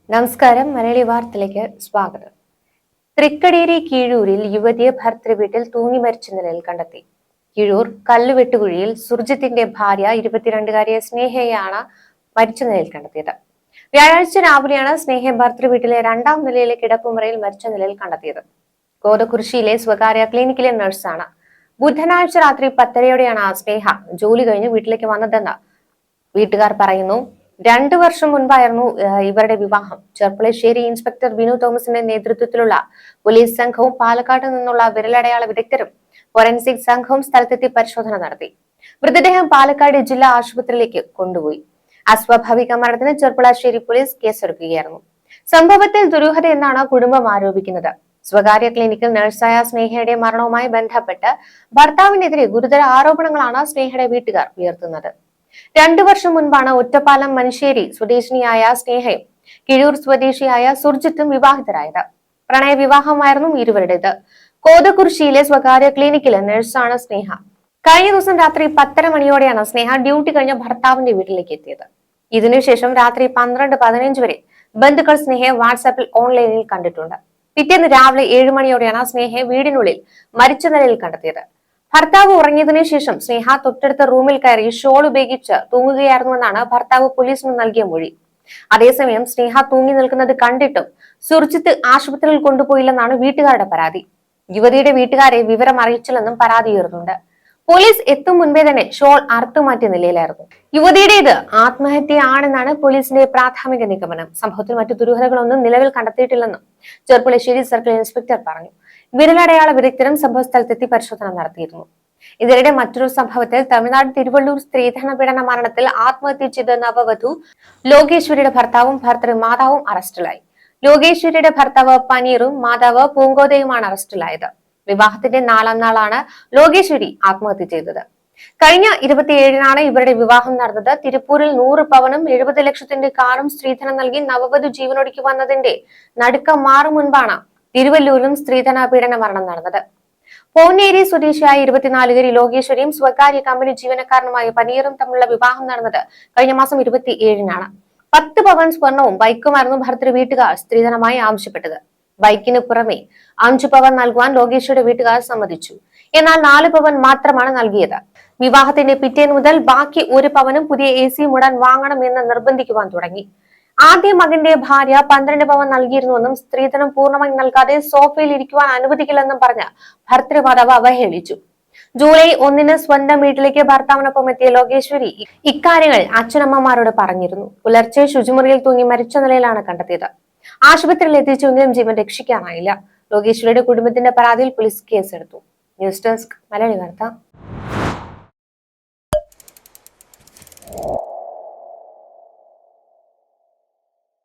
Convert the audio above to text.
നമസ്കാരം. മലയാളി വാർത്തയിലേക്ക് സ്വാഗതം. തൃക്കടേരി കീഴൂരിൽ യുവതിയെ ഭർതൃവീട്ടിൽ തൂങ്ങി മരിച്ച നിലയിൽ കണ്ടെത്തി. കീഴൂർ കല്ലുവെട്ടുകുഴിയിൽ സുർജിത്തിന്റെ ഭാര്യ 22-കാരിയെ സ്നേഹയെയാണ് മരിച്ച നിലയിൽ കണ്ടെത്തിയത്. വ്യാഴാഴ്ച രാവിലെയാണ് സ്നേഹയെ ഭർതൃവീട്ടിലെ 2ാം നിലയിലെ കിടപ്പുമുറിയിൽ മരിച്ച നിലയിൽ കണ്ടെത്തിയത്. കോതകുരിശിയിലെ സ്വകാര്യ ക്ലിനിക്കിലെ നഴ്സാണ്. ബുധനാഴ്ച രാത്രി 10:30യോടെയാണ് സ്നേഹ ജോലി കഴിഞ്ഞ് വീട്ടിലേക്ക് വന്നതെന്ന് വീട്ടുകാർ പറയുന്നു. 2 വർഷം മുൻപായിരുന്നു ഇവരുടെ വിവാഹം. ചെർപ്പുളശ്ശേരി ഇൻസ്പെക്ടർ വിനു തോമസിന്റെ നേതൃത്വത്തിലുള്ള പോലീസ് സംഘവും പാലക്കാട് നിന്നുള്ള വിരലടയാള വിദഗ്ധരും ഫോറൻസിക് സംഘവും സ്ഥലത്തെത്തി പരിശോധന നടത്തി. മൃതദേഹം പാലക്കാട് ജില്ലാ ആശുപത്രിയിലേക്ക് കൊണ്ടുപോയി. അസ്വാഭാവിക മരണത്തിന് ചെർപ്പുളശ്ശേരി പോലീസ് കേസെടുക്കുകയായിരുന്നു. സംഭവത്തിൽ ദുരൂഹത എന്നാണ് കുടുംബം ആരോപിക്കുന്നത്. സ്വകാര്യ ക്ലിനിക്കിൽ നഴ്സായ സ്നേഹയുടെ മരണവുമായി ബന്ധപ്പെട്ട് ഭർത്താവിനെതിരെ ഗുരുതര ആരോപണങ്ങളാണ് സ്നേഹയുടെ വീട്ടുകാർ ഉയർത്തുന്നത്. 2 വർഷം മുൻപാണ് ഒറ്റപ്പാലം മനുശ്ശേരി സ്വദേശിനിയായ സ്നേഹയും കിഴൂർ സ്വദേശിയായ സുർജിത്തും വിവാഹിതരായത്. പ്രണയവിവാഹമായിരുന്നു ഇരുവരുടേത്. കോതകുരിശിയിലെ സ്വകാര്യ ക്ലിനിക്കിലെ നഴ്സാണ് സ്നേഹ. കഴിഞ്ഞ ദിവസം രാത്രി 10:30 മണിയോടെയാണ് സ്നേഹ ഡ്യൂട്ടി കഴിഞ്ഞ ഭർത്താവിന്റെ വീട്ടിലേക്ക് എത്തിയത്. ഇതിനുശേഷം രാത്രി 12-15 വരെ ബന്ധുക്കൾ സ്നേഹയെ വാട്സാപ്പിൽ ഓൺലൈനിൽ കണ്ടിട്ടുണ്ട്. പിറ്റേന്ന് രാവിലെ 7 മണിയോടെയാണ് സ്നേഹയെ വീടിനുള്ളിൽ മരിച്ച നിലയിൽ കണ്ടെത്തിയത്. ഭർത്താവ് ഉറങ്ങിയതിനു ശേഷം സ്നേഹ തൊട്ടടുത്ത റൂമിൽ കയറി ഷോൾ ഉപയോഗിച്ച് തൂങ്ങുകയായിരുന്നുവെന്നാണ് ഭർത്താവ് പോലീസിന് നൽകിയ മൊഴി. അതേസമയം സ്നേഹ തൂങ്ങി നിൽക്കുന്നത് കണ്ടിട്ടും സുർജിത്ത് ആശുപത്രിയിൽ കൊണ്ടുപോയില്ലെന്നാണ് വീട്ടുകാരുടെ പരാതി. യുവതിയുടെ വീട്ടുകാരെ വിവരം അറിയിച്ചില്ലെന്നും പരാതി ഉയർന്നുണ്ട്. പോലീസ് എത്തും മുൻപേ തന്നെ ഷോൾ അറുത്തുമാറ്റിയ നിലയിലായിരുന്നു. യുവതിയുടേത് ആത്മഹത്യയാണെന്നാണ് പോലീസിന്റെ പ്രാഥമിക നിഗമനം. സംഭവത്തിൽ മറ്റു ദുരൂഹതകളൊന്നും നിലവിൽ കണ്ടെത്തിയിട്ടില്ലെന്നും ചെർപ്പുളശ്ശേരി സർക്കിൾ ഇൻസ്പെക്ടർ പറഞ്ഞു. വിരലടയാള വിദഗ്ധരും സംഭവസ്ഥലത്തെത്തി പരിശോധന നടത്തിയിരുന്നു. ഇതിനിടെ മറ്റൊരു സംഭവത്തിൽ തമിഴ്നാട് തിരുവള്ളൂർ സ്ത്രീധന പീഡന മരണത്തിൽ ആത്മഹത്യ ചെയ്ത നവവധു ലോകേശ്വരിയുടെ ഭർത്താവും ഭർത്തൃമാതാവും അറസ്റ്റിലായി. ലോകേശ്വരിയുടെ ഭർത്താവ് പനീറും മാതാവ് പൂങ്കോതയുമാണ് അറസ്റ്റിലായത്. വിവാഹത്തിന്റെ 4ാം നാളാണ് ലോകേശ്വരി ആത്മഹത്യ ചെയ്തത്. കഴിഞ്ഞ 27-നാണ് ഇവരുടെ വിവാഹം നടന്നത്. തിരുപ്പൂരിൽ 100 പവനും 70 ലക്ഷത്തിന്റെ കാറും സ്ത്രീധനം നൽകി നവവധു ജീവനൊടുക്കി വന്നതിന്റെ നടുക്കം മാറും മുൻപാണ് തിരുവല്ലൂരിലും സ്ത്രീധന പീഡന മരണം നടന്നത്. പോന്നേരി സ്വദേശിയായ 24-കാരി ലോകേശ്വരിയും സ്വകാര്യ കമ്പനി ജീവനക്കാരനുമായ പനീറും തമ്മിലുള്ള വിവാഹം നടന്നത് കഴിഞ്ഞ മാസം 27-നാണ്. 10 പവൻ സ്വർണവും ബൈക്കുമായിരുന്നു ഭർത്തൃ വീട്ടുകാർ സ്ത്രീധനമായി ആവശ്യപ്പെട്ടത്. ബൈക്കിന് പുറമെ 5 പവൻ നൽകുവാൻ ലോകേശ്വരിയുടെ വീട്ടുകാർ സമ്മതിച്ചു. എന്നാൽ 4 പവൻ മാത്രമാണ് നൽകിയത്. വിവാഹത്തിന്റെ പിറ്റേന്ന് മുതൽ ബാക്കി 1 പവനും പുതിയ AC ഉടൻ വാങ്ങണം എന്ന് നിർബന്ധിക്കുവാൻ തുടങ്ങി. ആദ്യ മകന്റെ ഭാര്യ 12 പവൻ നൽകിയിരുന്നുവെന്നും സ്ത്രീധനം പൂർണ്ണമായി നൽകാതെ സോഫയിൽ ഇരിക്കുവാൻ അനുവദിക്കില്ലെന്നും പറഞ്ഞ് ഭർത്തൃമാതാവ് അവഹേളിച്ചു. ജൂലൈ 1-ന് സ്വന്തം വീട്ടിലേക്ക് ഭർത്താവിനൊപ്പം എത്തിയ ലോകേശ്വരി ഇക്കാര്യങ്ങൾ അച്ഛനമ്മമാരോട് പറഞ്ഞിരുന്നു. പുലർച്ചെ ശുചിമുറിയിൽ തൂങ്ങി മരിച്ച നിലയിലാണ് കണ്ടെത്തിയത്. ആശുപത്രിയിൽ എത്തിച്ചെങ്കിലും ജീവൻ രക്ഷിക്കാനായില്ല. ലോകേശ്വരിയുടെ കുടുംബത്തിന്റെ പരാതിയിൽ പോലീസ് കേസെടുത്തു. ന്യൂസ് ഡെസ്ക് മലയാളി വാർത്ത.